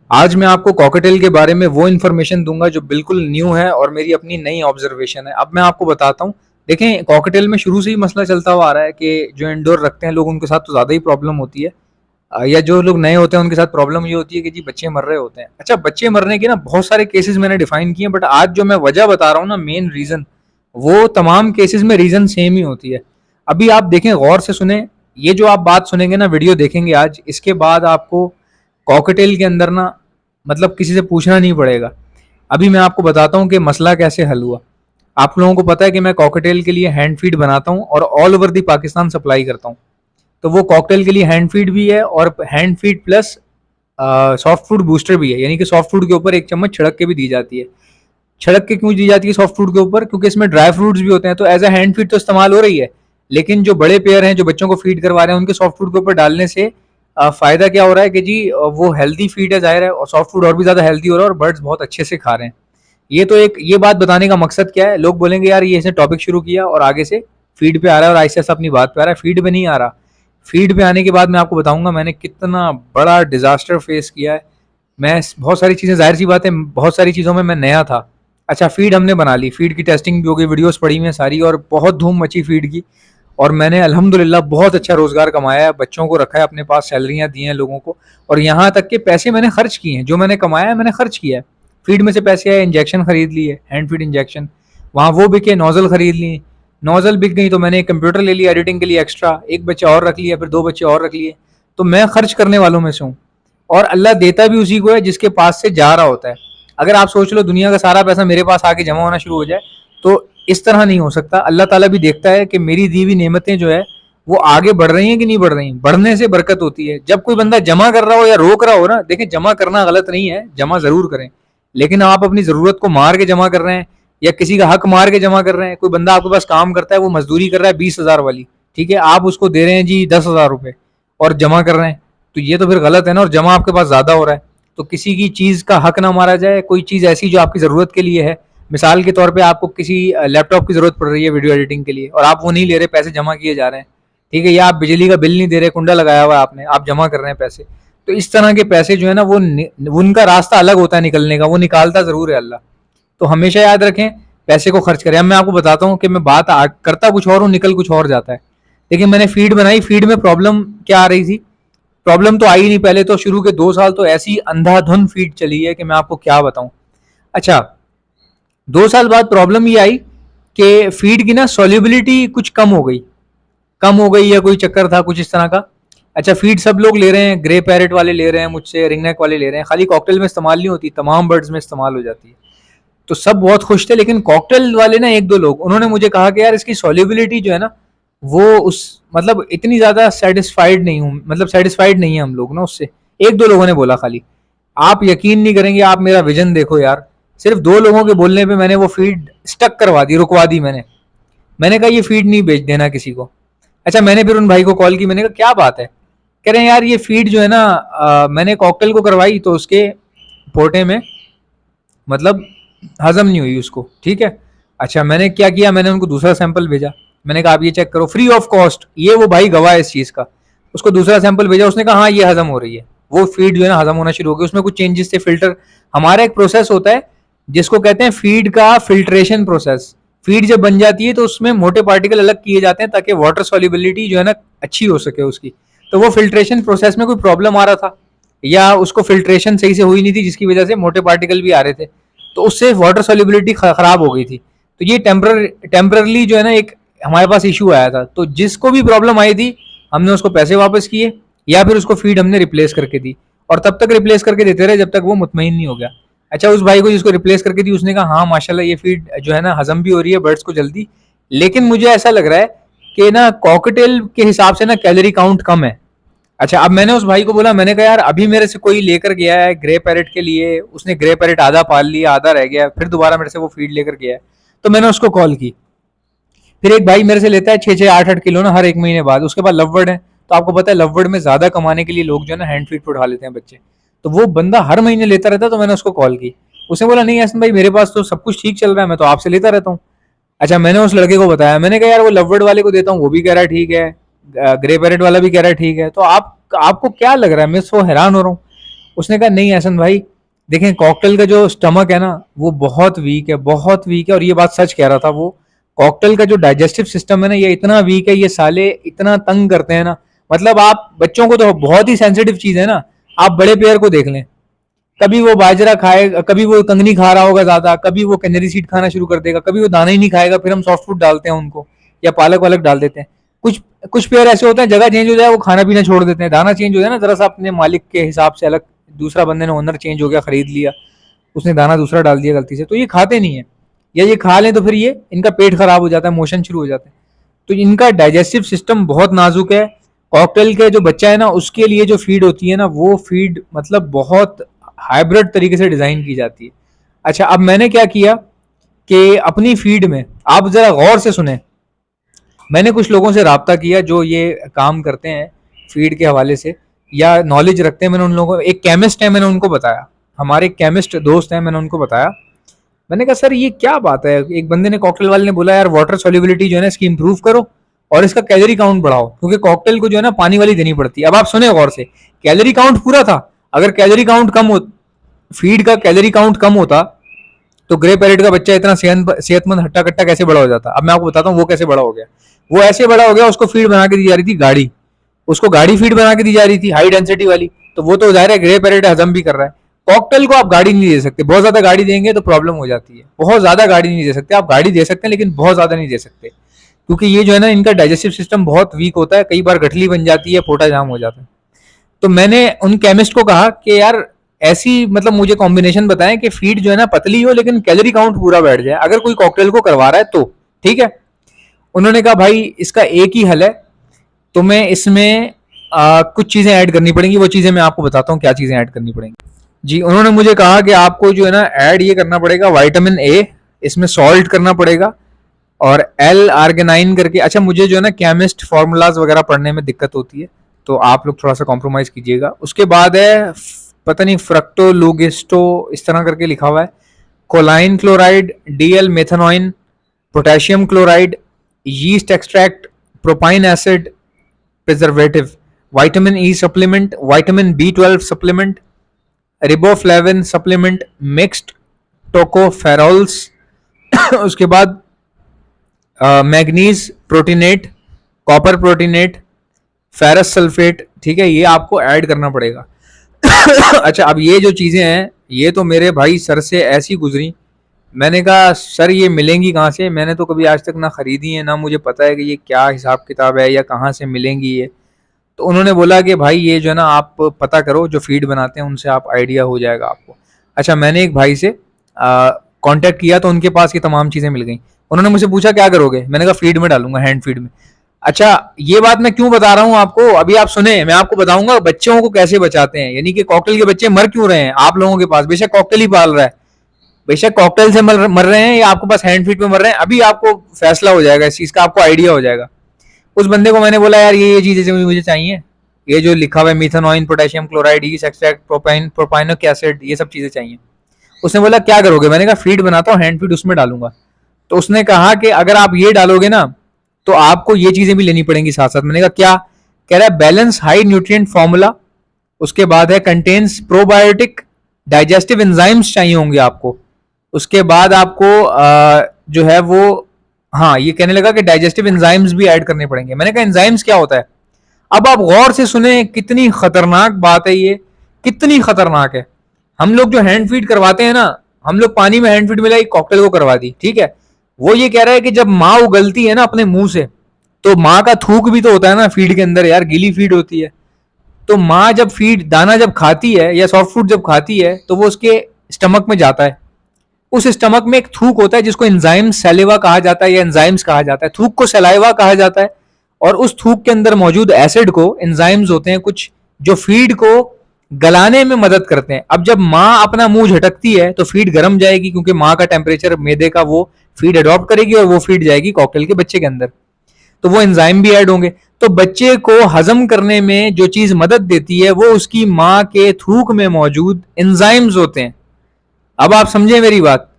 आज मैं आपको कॉकटेल के बारे में वो इन्फॉर्मेशन दूंगा जो बिल्कुल न्यू है और मेरी अपनी नई ऑब्जर्वेशन है। अब मैं आपको बताता हूँ। देखें, कॉकटेल में शुरू से ही मसला चलता हुआ आ रहा है कि जो इंडोर रखते हैं लोग उनके साथ तो ज़्यादा ही प्रॉब्लम होती है। या जो लोग नए होते हैं उनके साथ प्रॉब्लम ये होती है कि जी बच्चे मर रहे होते हैं। अच्छा, बच्चे मरने के ना बहुत सारे केसेस मैंने डिफाइन किए, बट आज जो मैं वजह बता रहा हूँ ना, मेन रीज़न, वो तमाम केसेस में रीज़न सेम ही होती है। अभी आप देखें, गौर से सुने। ये जो आप बात सुनेंगे ना, वीडियो देखेंगे आज, इसके बाद आपको कॉकटेल के अंदर ना, मतलब किसी से पूछना नहीं पड़ेगा। अभी मैं आपको बताता हूँ कि मसला कैसे हल हुआ। आप लोगों को पता है कि मैं कॉकटेल के लिए हैंड फीड बनाता हूँ और all over the Pakistan supply करता हूँ। तो वो कॉकटेल के लिए हैंड फीड भी है और hand feed plus soft food booster भी है, यानी कि सॉफ्ट फूड के ऊपर एक चम्मच छिड़क के भी दी जाती है। छिड़क के क्यों दी जाती है सॉफ्ट फूड के ऊपर? क्योंकि इसमें ड्राई फ्रूट्स भी होते हैं, तो एज अ हैंड फीड तो इस्तेमाल हो रही है। लेकिन जो बड़े पेयर हैं जो बच्चों को फीड करवा रहे हैं, उनके सॉफ्ट फूड के ऊपर डालने से फायदा क्या हो रहा है कि जी वो हेल्दी फीड है, जाहिर है, और सॉफ्ट फूड और भी ज्यादा हेल्दी हो रहा है और बर्ड्स बहुत अच्छे से खा रहे हैं। ये बात बताने का मकसद क्या है? लोग बोलेंगे यार ये इसने टॉपिक शुरू किया और आगे से फीड पे आ रहा है और आहिस्ता आहिस्ता अपनी बात पे आ रहा है। फीड पे नहीं आ रहा। फीड पे आने के बाद मैं आपको बताऊंगा मैंने कितना बड़ा डिजास्टर फेस किया है। मैं बहुत सारी चीज़ें, जाहिर सी बात है, बहुत सारी चीज़ों में मैं नया था। अच्छा, फीड हमने बना ली, फीड की टेस्टिंग भी हो गई, वीडियोस पड़ी हुई हैं सारी, और बहुत धूम मची फीड की। और मैंने अल्हम्दुलिल्लाह बहुत अच्छा रोजगार कमाया है, बच्चों को रखा है अपने पास, सैलरियां दी हैं लोगों को, और यहाँ तक के पैसे मैंने खर्च किए हैं। जो मैंने कमाया है मैंने खर्च किया है। फीड में से पैसे आए, इंजेक्शन खरीद लिए, हैंड फीड इंजेक्शन, वहाँ वो बिके, नोजल खरीद ली, नोजल बिक गई तो मैंने एक कंप्यूटर ले लिया एडिटिंग के लिए एक्स्ट्रा, एक बच्चा और रख लिया, फिर दो बच्चे और रख लिए। तो मैं खर्च करने वालों में से हूँ, और अल्लाह देता भी उसी को है जिसके पास से जा रहा होता है। अगर आप सोच लो दुनिया का सारा पैसा मेरे पास आके जमा होना शुरू हो जाए तो इस तरह नहीं हो सकता। अल्लाह ताला भी देखता है कि मेरी दी हुई नेमतें जो है वो आगे बढ़ रही हैं कि नहीं बढ़ रही। बढ़ने से बरकत होती है। जब कोई बंदा जमा कर रहा हो या रोक रहा हो ना, देखें, जमा करना गलत नहीं है, जमा जरूर करें, लेकिन आप अपनी जरूरत को मार के जमा कर रहे हैं या किसी का हक मार के जमा कर रहे हैं। कोई बंदा आपके पास काम करता है, वो मजदूरी कर रहा है 20,000 वाली, ठीक है, आप उसको दे रहे हैं जी 10,000 रुपए और जमा कर रहे हैं, तो ये तो फिर गलत है ना। और जमा आपके पास ज्यादा हो रहा है। तो किसी की चीज का हक ना मारा जाए। कोई चीज ऐसी जो आपकी जरूरत के लिए है, मिसाल के तौर पे आपको किसी लैपटॉप की जरूरत पड़ रही है वीडियो एडिटिंग के लिए, और आप वो नहीं ले रहे, पैसे जमा किए जा रहे हैं, ठीक है, या आप बिजली का बिल नहीं दे रहे, कुंडा लगाया हुआ है आपने, आप जमा कर रहे हैं पैसे, तो इस तरह के पैसे जो है ना, वो उनका रास्ता अलग होता है निकलने का, वो निकालता जरूर है अल्लाह। तो हमेशा याद रखें, पैसे को खर्च करें। अब मैं आपको बताता हूँ कि मैं बात करता कुछ और हूँ, निकल कुछ और जाता है। देखिए, मैंने फीड बनाई, फीड में प्रॉब्लम क्या आ रही थी? प्रॉब्लम तो आई नहीं पहले तो, शुरू के 2 साल तो ऐसी अंधाधुन फीड चली है कि मैं आपको क्या बताऊं। अच्छा, 2 साल बाद प्रॉब्लम ये आई कि फीड की ना सॉल्युबिलिटी कुछ कम हो गई या कोई चक्कर था कुछ इस तरह का। अच्छा, फीड सब लोग ले रहे हैं, ग्रे पैरेट वाले ले रहे हैं मुझसे, रिंगनेक वाले ले रहे हैं, खाली कॉकटेल में इस्तेमाल नहीं होती, तमाम बर्ड्स में इस्तेमाल हो जाती है। तो सब बहुत खुश थे, लेकिन कॉकटेल वाले ना, एक दो लोग, उन्होंने मुझे कहा कि यार इसकी सॉल्युबिलिटी जो है ना, वो उस मतलब इतनी ज्यादा सेटिस्फाइड नहीं हूँ, मतलब सेटिस्फाइड नहीं है हम लोग ना उससे। एक दो लोगों ने बोला खाली। आप यकीन नहीं करेंगे, आप मेरा विजन देखो यार, सिर्फ 2 लोगों के बोलने पे मैंने वो फीड स्टक करवा दी, रुकवा दी मैंने कहा ये फीड नहीं बेच देना किसी को। अच्छा, मैंने फिर उन भाई को कॉल की, मैंने कहा क्या बात है? कह रहे हैं यार ये फीड जो है ना, मैंने कॉकटेल को करवाई तो उसके पोटे में मतलब हजम नहीं हुई उसको, ठीक है। अच्छा, मैंने क्या किया, मैंने उनको दूसरा सैंपल भेजा, मैंने कहा आप ये चेक करो फ्री ऑफ कॉस्ट, ये वो भाई गवाह है इस चीज का। उसको दूसरा सैंपल भेजा, उसने कहा हाँ ये हजम हो रही है, वो फीड जो है ना हजम होना शुरू हो गई। उसमें कुछ चेंजेस थे, फिल्टर, हमारा एक प्रोसेस होता है जिसको कहते हैं फीड का फिल्ट्रेशन प्रोसेस। फीड जब बन जाती है तो उसमें मोटे पार्टिकल अलग किए जाते हैं ताकि वाटर सॉल्युबिलिटी जो है ना अच्छी हो सके उसकी। तो वो फिल्ट्रेशन प्रोसेस में कोई प्रॉब्लम आ रहा था या उसको फिल्ट्रेशन सही से हुई नहीं थी, जिसकी वजह से मोटे पार्टिकल भी आ रहे थे, तो उससे वाटर सॉल्युबिलिटी खराब हो गई थी। तो ये टेम्परली जो है ना एक हमारे पास इशू आया था। तो जिसको भी प्रॉब्लम आई थी, हमने उसको पैसे वापस किए या फिर उसको फीड हमने रिप्लेस करके दी, और तब तक रिप्लेस करके देते रहे जब तक वो मुतमईन नहीं हो गया। अच्छा, उस भाई को जिसको रिप्लेस करके दी, उसने कहा हाँ माशाल्लाह ये फीड जो है ना हजम भी हो रही है बर्ड्स को जल्दी, लेकिन मुझे ऐसा लग रहा है कि ना कॉकटेल के हिसाब से ना कैलोरी काउंट कम है। अच्छा, अब मैंने उस भाई को बोला, मैंने कहा यार अभी मेरे से कोई लेकर गया है ग्रे पैरेट के लिए, उसने ग्रे पैरेट आधा पाल लिया, आधा रह गया, फिर दोबारा मेरे से वो फीड लेकर गया है। तो मैंने उसको कॉल की। फिर एक भाई मेरे से लेता है 6-6 8-8 किलो ना हर एक महीने बाद, उसके बाद लववर्ड है। तो आपको पता है लववर्ड में ज्यादा कमाने के लिए लोग जो है ना हैंड फीड पे उठा लेते हैं बच्चे। तो वो बंदा हर महीने लेता रहता, तो मैंने उसको कॉल की। उसने बोला नहीं हसन भाई, मेरे पास तो सब कुछ ठीक चल रहा है, मैं तो आपसे लेता रहता हूँ। अच्छा, मैंने उस लड़के को बताया, मैंने कहा यार वो लववर्ड वाले को देता हूँ, वो भी कह रहा है ठीक है, ग्रे पैरेट वाला भी कह रहा है ठीक है, तो आपको क्या लग रहा है? मैं सो हैरान हो रहा हूँ। उसने कहा नहीं एहसन भाई, देखें कॉकटेल का जो स्टमक है ना वो बहुत वीक है, बहुत वीक है, और ये बात सच कह रहा था वो। कॉकटेल का जो डाइजेस्टिव सिस्टम है ना ये इतना वीक है, ये साले इतना तंग करते हैं ना। मतलब आप बच्चों को तो बहुत ही सेंसिटिव चीज है ना, आप बड़े प्लेयर को देख लें, कभी वो बाजरा खाएगा, कभी वो कंगनी खा रहा होगा ज्यादा, कभी वो कैनरी सीड खाना शुरू कर देगा, कभी वो दाना ही नहीं खाएगा, फिर हम सॉफ्ट फूड डालते हैं उनको या पालक वालक डाल देते हैं। कुछ कुछ प्लेयर ऐसे होते हैं, जगह चेंज हो जाए वो खाना पीना छोड़ देते हैं, दाना चेंज हो जाए ना जरा सा अपने मालिक के हिसाब से अलग, दूसरा बंदे ने ओनर चेंज हो गया, खरीद लिया, उसने दाना दूसरा डाल दिया गलती से, तो ये खाते नहीं है, या ये खा लें तो फिर ये इनका पेट खराब हो जाता है, मोशन शुरू हो जाते हैं। तो इनका डाइजेस्टिव सिस्टम बहुत नाजुक है। कॉकटेल के जो बच्चा है ना उसके लिए जो फीड होती है ना वो फीड मतलब बहुत हाइब्रिड तरीके से डिजाइन की जाती है। अच्छा, अब मैंने क्या किया कि अपनी फीड में, आप जरा गौर से सुने, मैंने कुछ लोगों से राब्ता किया जो ये काम करते हैं फीड के हवाले से या नॉलेज रखते हैं। मैंने उन लोगों को, एक केमिस्ट है, मैंने उनको बताया, हमारे केमिस्ट दोस्त हैं, मैंने उनको बताया। मैंने कहा सर ये क्या बात है, एक बंदे ने, कॉकटेल वाले ने बोला यार वाटर सोल्युबिलिटी जो है ना इसकी इंप्रूव करो और इसका कैलोरी काउंट बढ़ाओ, क्योंकि कॉकटेल को जो है ना पानी वाली देनी पड़ती है। अब आप सुने गौर से, कैलोरी काउंट पूरा था, अगर कैलोरी काउंट कम हो, फीड का कैलोरी काउंट कम होता तो ग्रे पैरेट का बच्चा इतना सेहतमंद हट्टा कट्टा कैसे बड़ा हो जाता। अब मैं आपको बताता हूँ वो कैसे बड़ा हो गया। वो ऐसे बड़ा हो गया, उसको फीड बना के दी जा रही थी गाड़ी, उसको गाड़ी फीड बना के दी जा रही थी हाई डेंसिटी वाली, तो वो तो जाहिर है ग्रे पैरेट हजम भी कर रहा है। कॉकटेल को आप गाड़ी नहीं दे सकते, बहुत ज्यादा गाड़ी देंगे तो प्रॉब्लम हो जाती है, बहुत ज्यादा गाड़ी नहीं दे सकते, आप गाड़ी दे सकते हैं लेकिन बहुत ज्यादा नहीं दे सकते, क्योंकि ये जो है ना इनका डाइजेस्टिव सिस्टम बहुत वीक होता है, कई बार गठली बन जाती है, पोटा जाम हो जाता है। तो मैंने उन केमिस्ट को कहा कि यार ऐसी मतलब मुझे कॉम्बिनेशन बताएं कि फीड जो है ना पतली हो लेकिन कैलोरी काउंट पूरा बैठ जाए, अगर कोई कॉकटेल को करवा रहा है तो ठीक है। उन्होंने कहा भाई इसका एक ही हल है, तुम्हें इसमें कुछ चीजें ऐड करनी पड़ेंगी, वो चीजें मैं आपको बताता हूँ क्या चीजें ऐड करनी पड़ेंगी। जी, उन्होंने मुझे कहा कि आपको जो है ना ऐड ये करना पड़ेगा विटामिन ए, इसमें सॉल्ट करना पड़ेगा, और एल आर्गेनाइन करके। अच्छा, मुझे जो है ना केमिस्ट फार्मूलाज वगैरह पढ़ने में दिक्कत होती है, तो आप लोग थोड़ा सा कॉम्प्रोमाइज कीजिएगा। उसके बाद है पता नहीं फ्रक्टोलुगिस्टो इस तरह करके लिखा हुआ है, choline chloride, DL methionine, potassium chloride, yeast extract, propionic acid, preservative, vitamin E supplement, vitamin B12 supplement, riboflavin supplement, mixed tocopherols उसके बाद manganese proteinate, copper proteinate, ferrous sulphate, ठीक है, ये आपको ऐड करना पड़ेगा। अच्छा, अब ये जो चीजें हैं ये तो मेरे भाई सर से ऐसी गुजरी, मैंने कहा सर ये मिलेंगी कहाँ से, मैंने तो कभी आज तक ना खरीदी है, ना मुझे पता है कि ये क्या हिसाब किताब है या कहाँ से मिलेंगी ये। तो उन्होंने बोला कि भाई ये जो है ना आप पता करो, जो फीड बनाते हैं उनसे आप आइडिया हो जाएगा आपको। अच्छा, मैंने एक भाई से कांटेक्ट किया तो उनके पास ये तमाम चीज़ें मिल गई। उन्होंने मुझे पूछा क्या करोगे, मैंने कहा फीड में डालूंगा, हैंड फीड में। अच्छा, ये बात मैं क्यों बता रहा हूँ आपको, अभी आप सुने, मैं आपको बताऊंगा बच्चों को कैसे बचाते हैं, यानी कि कॉकटेल के बच्चे मर क्यों रहे हैं आप लोगों के पास, बेशक कॉकटेल ही पाल रहा है, बेशक कॉकटेल से मर रहे हैं या आपके पास हैंड फीड में मर रहे हैं, अभी आपको फैसला हो जाएगा इस चीज़ का, आपको आइडिया हो जाएगा। उस बंदे को मैंने बोला यार ये चीज़ें मुझे चाहिए, ये जो लिखा हुआ है methionine, potassium chloride, yeast extract, propionic acid, ये सब चीजें चाहिए। उसने बोला क्या करोगे, मैंने कहा फीड बनाता हूँ, हैंड फीड उसमें डालूंगा। तो उसने कहा कि अगर आप ये डालोगे ना तो आपको ये चीजें भी लेनी पड़ेंगी साथ साथ। मैंने कहा क्या, कह रहा है बैलेंस हाई न्यूट्रिएंट फॉर्मूला, उसके बाद है कंटेन्स प्रोबायोटिक, डाइजेस्टिव एंजाइम्स चाहिए होंगे आपको, उसके बाद आपको जो है वो, हाँ ये कहने लगा कि डाइजेस्टिव एंजाइम्स भी ऐड करने पड़ेंगे। मैंने कहा एंजाइम्स क्या होता है, अब आप गौर से सुने, कितनी खतरनाक बात है ये, कितनी खतरनाक है। हम लोग जो हैंड फीड करवाते हैं ना, हम लोग पानी में हैंड फीड मिलाई कॉकटेल को करवा दी, ठीक है, वो ये कह रहा है कि जब माँ उगलती है ना अपने मुंह से, तो माँ का थूक भी तो होता है ना फीड के अंदर, यार गीली फीड होती है, तो माँ जब फीड दाना जब खाती है या सॉफ्ट फूड जब खाती है तो वो उसके स्टमक में जाता है, उस स्टमक में एक थूक होता है जिसको एंजाइम सैलिवा कहा जाता है या एंजाइम्स कहा जाता है, थूक को सलाइवा कहा जाता है, और उस थूक के अंदर मौजूद एसिड को एंजाइम्स होते हैं कुछ जो फीड को गलाने में मदद करते हैं। अब जब माँ अपना मुंह झटकती है तो फीड गर्म जाएगी, क्योंकि माँ का टेम्परेचर मैदे का वो फीड अडॉप्ट करेगी और वो फीड जाएगी कॉकटेल के बच्चे के अंदर, तो वो एंजाइम भी ऐड होंगे। तो बच्चे को हजम करने में जो चीज मदद देती है वो उसकी माँ के थूक में मौजूद एंजाइम्स होते हैं। अब आप समझे मेरी बात,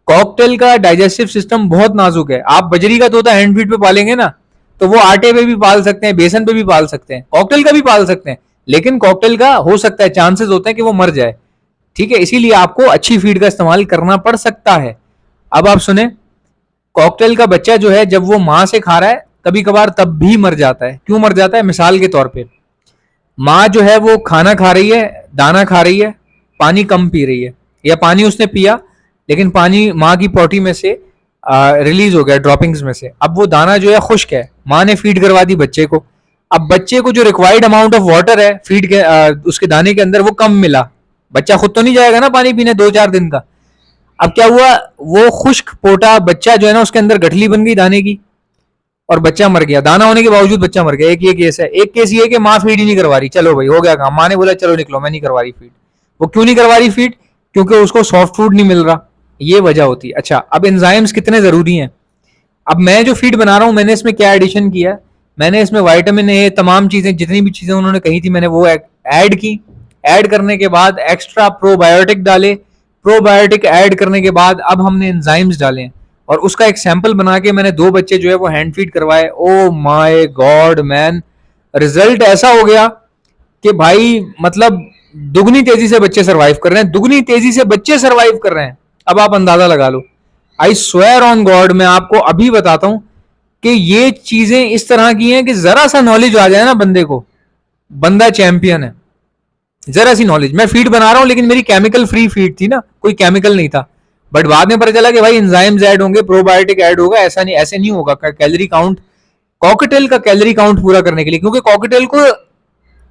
कॉकटेल का डाइजेस्टिव सिस्टम बहुत नाजुक है। आप बजरी का तोता हैंड फीड पे पालेंगे ना तो वो आटे पे भी पाल सकते हैं, बेसन पे भी पाल सकते हैं, कॉकटेल का भी पाल सकते हैं, लेकिन कॉकटेल का हो सकता है, चांसेस होते हैं कि वो मर जाए, ठीक है, इसीलिए आपको अच्छी फीड का इस्तेमाल करना पड़ सकता है। अब आप सुने, कॉकटेल का बच्चा जो है जब वो माँ से खा रहा है कभी कभार तब भी मर जाता है। क्यों मर जाता है? मिसाल के तौर पे माँ जो है वो खाना खा रही है, दाना खा रही है, पानी कम पी रही है, या पानी उसने पिया लेकिन पानी माँ की पॉटी में से रिलीज हो गया ड्रॉपिंग्स में से, अब वो दाना जो है खुश्क है, माँ ने फीड करवा दी बच्चे को, अब बच्चे को जो रिक्वायर्ड अमाउंट ऑफ वाटर है फीड के उसके दाने के अंदर वो कम मिला, बच्चा खुद तो नहीं जाएगा ना पानी पीने 2-4 दिन का। अब क्या हुआ, वो खुश्क पोटा बच्चा जो है ना उसके अंदर गठली बन गई दाने की और बच्चा मर गया, दाना होने के बावजूद बच्चा मर गया। एक ये केस है। एक केस ये है कि माँ फीड ही नहीं करवा रही, चलो भाई हो गया काम, माँ ने बोला चलो निकलो मैं नहीं करवा रही फीड। वो क्यों नहीं करवा रही फीड? क्योंकि उसको सॉफ्ट फूड नहीं मिल रहा, ये वजह होती है। अच्छा, अब एंजाइम्स कितने जरूरी हैं। अब मैं जो फीड बना रहा हूँ मैंने इसमें क्या एडिशन किया है, मैंने इसमें विटामिन ए तमाम चीजें जितनी भी चीजें उन्होंने कही थी मैंने वो ऐड की। ऐड करने के बाद एक्स्ट्रा प्रोबायोटिक डाले, प्रोबायोटिक ऐड करने के बाद अब हमने एंजाइम्स डाले हैं और उसका एक सैंपल बना के मैंने 2 बच्चे जो है वो हैंड फीड करवाए। Oh my God man, result ऐसा हो गया कि भाई मतलब दुगनी तेजी से बच्चे सरवाइव कर रहे हैं, दुगनी तेजी से बच्चे सरवाइव कर रहे हैं। अब आप अंदाजा लगा लो। आई स्वेयर ऑन गॉड, मैं आपको अभी बताता हूं कि ये चीजें इस तरह की हैं कि जरा सा नॉलेज आ जाए ना बंदे को, बंदा चैंपियन है। जरा सी नॉलेज, मैं फीड बना रहा हूं लेकिन मेरी केमिकल फ्री फीड थी ना, कोई केमिकल नहीं था, बट बाद में पता चला कि भाई एंजाइम्स ऐड होंगे, प्रोबायोटिक ऐड होगा, ऐसा नहीं, ऐसे नहीं होगा। कैलोरी काउंट, कॉकटेल का कैलोरी काउंट पूरा करने के लिए, क्योंकि कॉकटेल को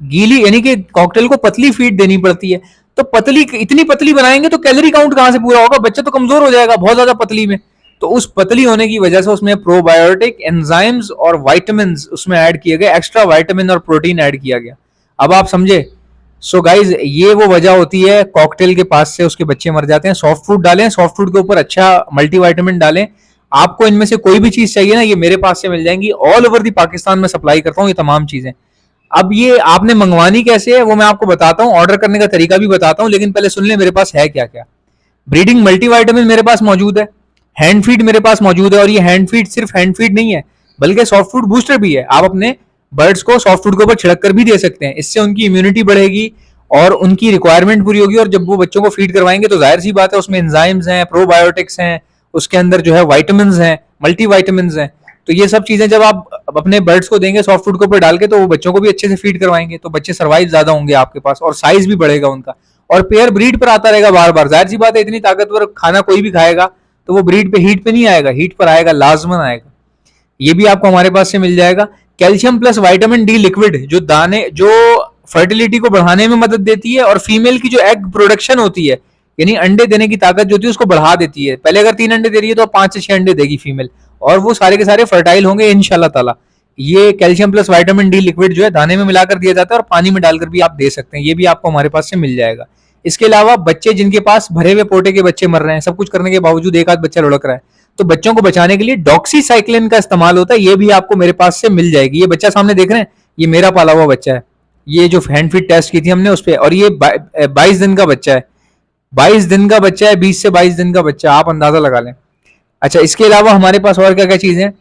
गीली यानी कि कॉकटेल को पतली फीड देनी पड़ती है, तो पतली इतनी पतली बनाएंगे तो कैलोरी काउंट कहां से पूरा होगा, बच्चा तो कमजोर हो जाएगा बहुत ज्यादा पतली में। तो उस पतली होने की वजह से उसमें प्रोबायोटिक एंजाइम्स और वाइटामिन उसमें ऐड किए गए, एक्स्ट्रा वाइटामिन और प्रोटीन ऐड किया गया। अब आप समझे। सो गाइज ये वो वजह होती है कॉकटेल के पास से उसके बच्चे मर जाते हैं। सॉफ्ट फूड डालें, सॉफ्ट फूड के ऊपर अच्छा मल्टीविटामिन डालें। आपको इनमें से कोई भी चीज चाहिए ना, ये मेरे पास से मिल जाएंगी, ऑल ओवर दी पाकिस्तान में सप्लाई करता हूँ ये तमाम चीजें। अब ये आपने मंगवानी कैसे है वो मैं आपको बताता हूँ, ऑर्डर करने का तरीका भी बताता हूँ, लेकिन पहले सुन ले मेरे पास है क्या क्या। ब्रीडिंग मल्टीविटामिन मेरे पास मौजूद है, हैंड फीड मेरे पास मौजूद है, और ये हैंड फीड सिर्फ हैंड फीड नहीं है बल्कि सॉफ्ट फूड बूस्टर भी है। आप अपने बर्ड्स को सॉफ्ट फूड के ऊपर छिड़क कर भी दे सकते हैं, इससे उनकी इम्यूनिटी बढ़ेगी और उनकी रिक्वायरमेंट पूरी होगी। और जब वो बच्चों को फीड करवाएंगे तो जाहिर सी बात है उसमें एंजाइम्स हैं, प्रोबायोटिक्स हैं, उसके अंदर जो है वाइटामिन हैं, मल्टीविटामिन हैं। तो ये सब चीजें जब आप अपने बर्ड्स को देंगे सॉफ्ट फूड के ऊपर डाल के तो वो बच्चों को भी अच्छे से फीड करवाएंगे, तो बच्चे सर्वाइव ज्यादा होंगे आपके पास और साइज भी बढ़ेगा उनका, और पेयर ब्रीड पर आता रहेगा बार बार। जाहिर सी बात है इतनी ताकतवर खाना कोई भी खाएगा तो वो ब्रीड पे हीट पे नहीं आएगा, हीट पर आएगा, लाजमन आएगा। ये भी आपको हमारे पास से मिल जाएगा। Calcium plus vitamin D liquid जो दाने जो फर्टिलिटी को बढ़ाने में मदद देती है और फीमेल की जो एग प्रोडक्शन होती है यानी अंडे देने की ताकत जो होती है उसको बढ़ा देती है। पहले अगर 3 अंडे दे रही है तो 5 से 6 अंडे देगी फीमेल, और वो सारे के सारे फर्टाइल होंगे इंशाल्लाह ताला। ये calcium plus vitamin D liquid जो है दाने में मिलाकर दिया जाता है और पानी में डालकर भी आप दे सकते हैं, ये भी आपको हमारे पास से मिल जाएगा। इसके अलावा बच्चे जिनके पास भरे हुए पोटे के बच्चे मर रहे हैं, सब कुछ करने के बावजूद एक आध बच्चा लुढ़क रहा है, तो बच्चों को बचाने के लिए डॉक्सीसाइक्लिन का इस्तेमाल होता है, ये भी आपको मेरे पास से मिल जाएगी। ये बच्चा सामने देख रहे हैं, ये मेरा पाला हुआ बच्चा है, ये जो हैंड फीड टेस्ट की थी हमने उस पर, और ये 22 दिन का बच्चा है, 22 दिन का बच्चा है, 20 से 22 दिन का बच्चा, आप अंदाजा लगा लें। अच्छा, इसके अलावा हमारे पास और क्या क्या चीजें हैं।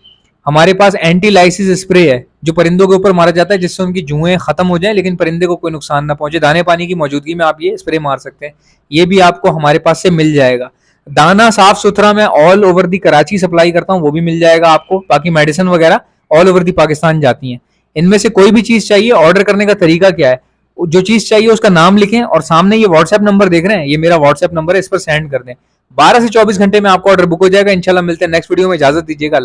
हमारे पास एंटी लाइसिस स्प्रे है जो परिंदों के ऊपर मारा जाता है जिससे उनकी जुएं खत्म हो जाए लेकिन परिंदे को कोई नुकसान ना पहुंचे। दाने पानी की मौजूदगी में आप ये स्प्रे मार सकते हैं, ये भी आपको हमारे पास से मिल जाएगा। दाना साफ सुथरा मैं all over the Karachi supply करता हूँ, वो भी मिल जाएगा आपको। बाकी मेडिसिन वगैरह ऑल ओवर दी पाकिस्तान जाती हैं। इनमें से कोई भी चीज चाहिए, ऑर्डर करने का तरीका क्या है, जो चीज चाहिए उसका नाम लिखें और सामने ये व्हाट्सएप नंबर देख रहे हैं, ये मेरा व्हाट्सएप नंबर है, इस पर सेंड कर दें। 12 से 24 घंटे में आपका ऑर्डर बुक हो जाएगा। इंशाल्लाह मिलते हैं नेक्स्ट वीडियो में, इजाजत दीजिएगा।